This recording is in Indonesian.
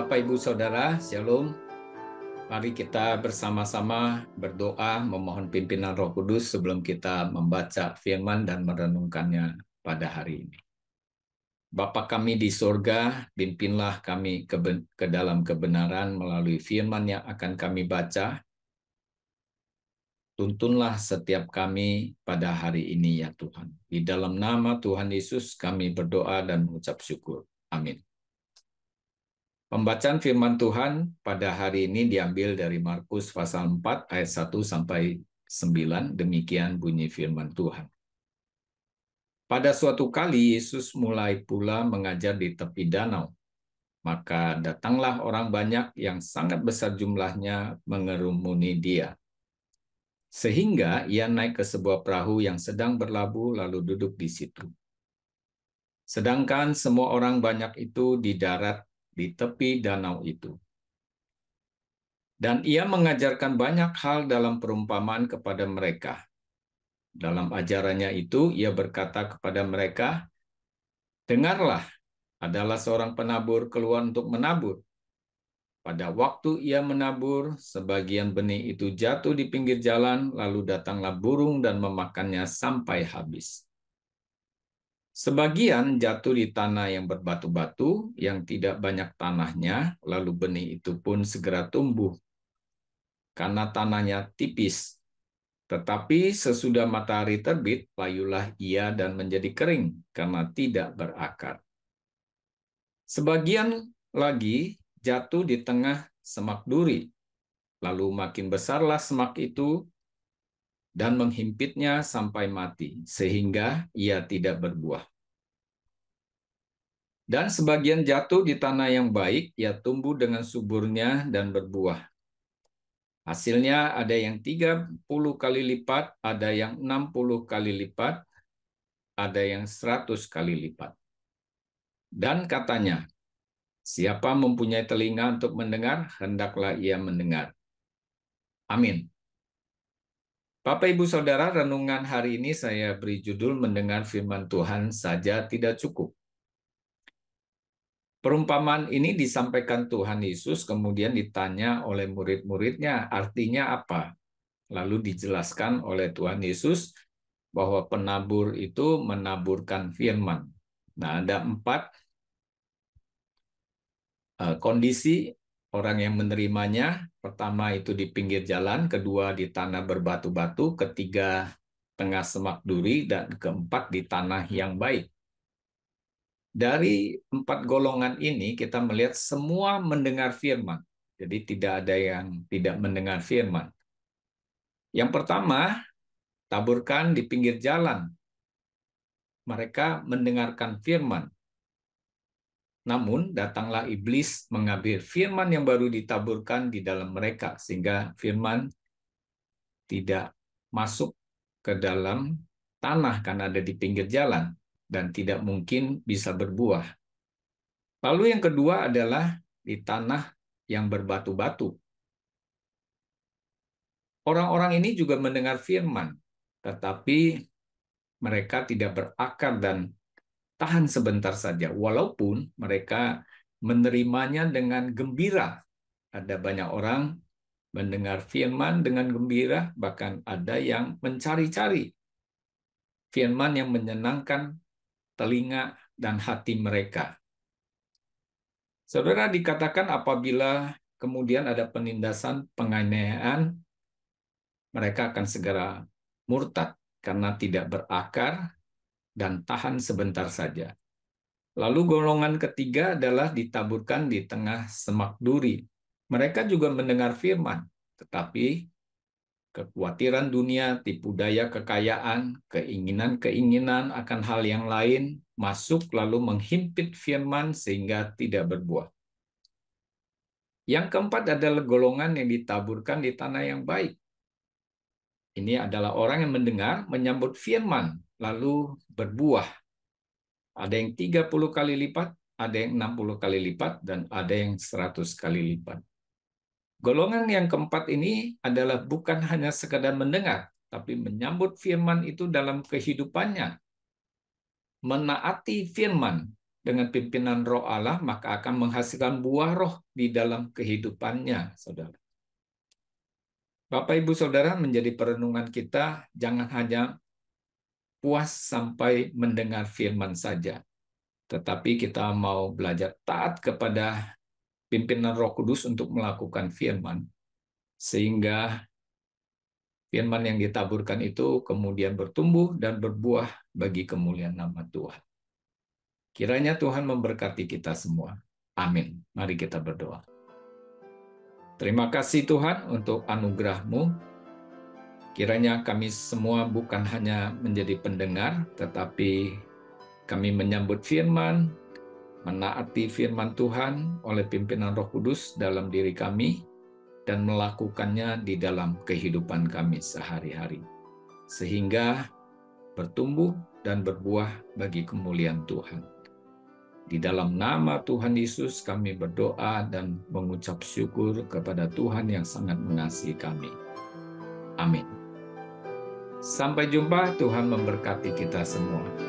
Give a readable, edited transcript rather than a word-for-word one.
Bapak, Ibu, Saudara, Shalom. Mari kita bersama-sama berdoa memohon pimpinan Roh Kudus sebelum kita membaca firman dan merenungkannya pada hari ini. Bapa kami di sorga, pimpinlah kami ke dalam kebenaran melalui firman yang akan kami baca. Tuntunlah setiap kami pada hari ini ya Tuhan. Di dalam nama Tuhan Yesus kami berdoa dan mengucap syukur. Amin. Pembacaan firman Tuhan pada hari ini diambil dari Markus pasal 4 ayat 1 sampai 9. Demikian bunyi firman Tuhan. Pada suatu kali Yesus mulai pula mengajar di tepi danau. Maka datanglah orang banyak yang sangat besar jumlahnya mengerumuni dia. Sehingga ia naik ke sebuah perahu yang sedang berlabuh lalu duduk di situ. Sedangkan semua orang banyak itu di darat di tepi danau itu. Dan ia mengajarkan banyak hal dalam perumpamaan kepada mereka. Dalam ajarannya itu, ia berkata kepada mereka, "Dengarlah, adalah seorang penabur keluar untuk menabur. Pada waktu ia menabur, sebagian benih itu jatuh di pinggir jalan, lalu datanglah burung dan memakannya sampai habis. Sebagian jatuh di tanah yang berbatu-batu, yang tidak banyak tanahnya, lalu benih itu pun segera tumbuh, karena tanahnya tipis. Tetapi sesudah matahari terbit, layulah ia dan menjadi kering, karena tidak berakar. Sebagian lagi jatuh di tengah semak duri, lalu makin besarlah semak itu, dan menghimpitnya sampai mati, sehingga ia tidak berbuah. Dan sebagian jatuh di tanah yang baik, ia tumbuh dengan suburnya dan berbuah. Hasilnya ada yang 30 kali lipat, ada yang 60 kali lipat, ada yang 100 kali lipat. Dan katanya, siapa mempunyai telinga untuk mendengar, hendaklah ia mendengar. Amin. Bapak, Ibu, Saudara, renungan hari ini saya beri judul mendengar firman Tuhan saja tidak cukup. Perumpamaan ini disampaikan Tuhan Yesus, kemudian ditanya oleh murid-muridnya, artinya apa? Lalu dijelaskan oleh Tuhan Yesus bahwa penabur itu menaburkan firman. Nah, ada 4 kondisi orang yang menerimanya. Pertama itu di pinggir jalan, kedua di tanah berbatu-batu, ketiga tengah semak duri, dan keempat di tanah yang baik. Dari 4 golongan ini kita melihat semua mendengar firman. Jadi tidak ada yang tidak mendengar firman. Yang pertama, taburkan di pinggir jalan. Mereka mendengarkan firman. Namun datanglah iblis mengambil firman yang baru ditaburkan di dalam mereka, sehingga firman tidak masuk ke dalam tanah karena ada di pinggir jalan dan tidak mungkin bisa berbuah. Lalu yang kedua adalah di tanah yang berbatu-batu. Orang-orang ini juga mendengar firman, tetapi mereka tidak berakar dan tahan sebentar saja, walaupun mereka menerimanya dengan gembira. Ada banyak orang mendengar firman dengan gembira, bahkan ada yang mencari-cari firman yang menyenangkan telinga dan hati mereka. Saudara, dikatakan apabila kemudian ada penindasan, penganiayaan, mereka akan segera murtad karena tidak berakar dan tahan sebentar saja. Lalu golongan ketiga adalah ditaburkan di tengah semak duri. Mereka juga mendengar firman, tetapi kekhawatiran dunia, tipu daya kekayaan, keinginan-keinginan akan hal yang lain masuk lalu menghimpit firman sehingga tidak berbuah. Yang keempat adalah golongan yang ditaburkan di tanah yang baik. Ini adalah orang yang mendengar, menyambut firman, lalu berbuah. Ada yang 30 kali lipat, ada yang 60 kali lipat, dan ada yang 100 kali lipat. Golongan yang keempat ini adalah bukan hanya sekadar mendengar, tapi menyambut firman itu dalam kehidupannya. Menaati firman, dengan pimpinan Roh Allah, maka akan menghasilkan buah roh di dalam kehidupannya, saudara. Bapak, Ibu, Saudara, menjadi perenungan kita, jangan hanya puas sampai mendengar firman saja, tetapi kita mau belajar taat kepada pimpinan Roh Kudus untuk melakukan firman, sehingga firman yang ditaburkan itu kemudian bertumbuh dan berbuah bagi kemuliaan nama Tuhan. Kiranya Tuhan memberkati kita semua. Amin. Mari kita berdoa. Terima kasih Tuhan untuk anugerah-Mu. Kiranya kami semua bukan hanya menjadi pendengar, tetapi kami menyambut firman, menaati firman Tuhan oleh pimpinan Roh Kudus dalam diri kami, dan melakukannya di dalam kehidupan kami sehari-hari. Sehingga bertumbuh dan berbuah bagi kemuliaan Tuhan. Di dalam nama Tuhan Yesus kami berdoa dan mengucap syukur kepada Tuhan yang sangat mengasihi kami. Amin. Sampai jumpa, Tuhan memberkati kita semua.